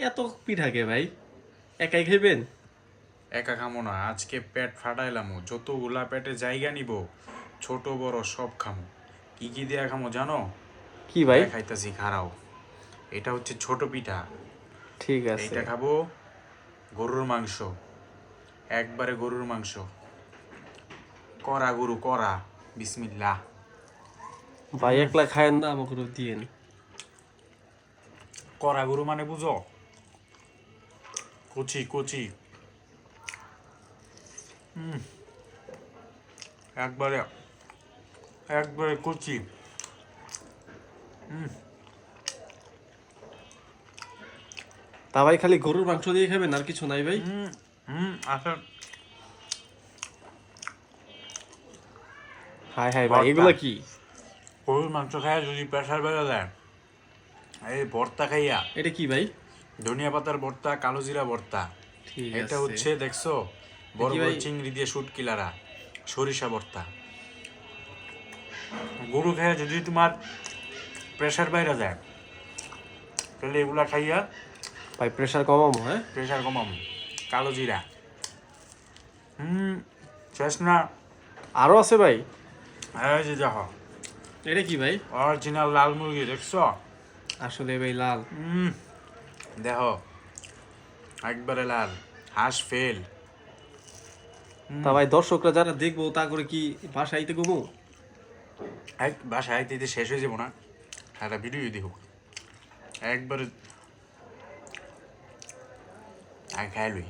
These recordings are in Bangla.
এত পিঠাকে ভাই একাই খাইবেন? একা খামো না, আজকে পেট ফাটাইলাম। যতগুলা পেটে জায়গা নিব ছোট বড় সব খামো। কি কি দিয়া খামো জানো? কি ভাই? দেখাইতাছি, খারাও। এটা হচ্ছে ছোট পিঠা। ঠিক আছে এইটা খাবো গরুর মাংস, একবারে গরুর মাংস, করা গরু করা। বিসমিল্লাহ। ভাই, একলা খায়েন না, আমাকে দিয়েন। করা গরু মানে বুঝো? কচি কচি। একবারে একবারে কচি। তা ভাই, খালি গরুর মাংস দিয়ে খাবেন, আর কিছু নাই ভাই? আচ্ছা। হাই হাই ভাই, ভর্তা। এগুলা কি? গরুর মাংস খাইয়া যদি প্রেশার বেড়ে যায়, এই ভর্তা খাইয়া, এটা কি ভাই? ধনিয়া পাতার ভর্তা, কালো জিরা ভর্তা। ঠিক এটা আছে। হচ্ছে দেখছো, এটা বড় কি বড় ভাই? চিংড়ি দিয়ে শুটকিলারা, সরিষা ভর্তা। গরু খাইয়া যদি তোমার প্রেশার বাইরে যায়, তাহলে এগুলা খাইয়া ভাই, প্রেসার কমাবো, হ্যাঁ? প্রেশার কমাম। কালো জিরা। শেষ না? আরো আছে ভাই? এই যে দেখো, এটা কি ভাই? অরিজিনাল লাল মুরগি, দেখছো? আসলে ভাই লাল। দেখো, একবারে লাল, হাঁস ফেল। তা ভাই, দর্শকরা যারা দেখবো তা করে কি বাসায় আইতে ঘুমো? এক বাসায় আইতে আইতে শেষ হয়ে যাবো না? একটা ভিডিও দেখো একবারে, আগে খাই লই।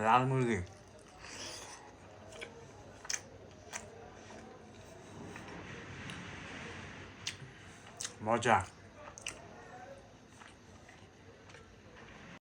লাল মুরগি মজা।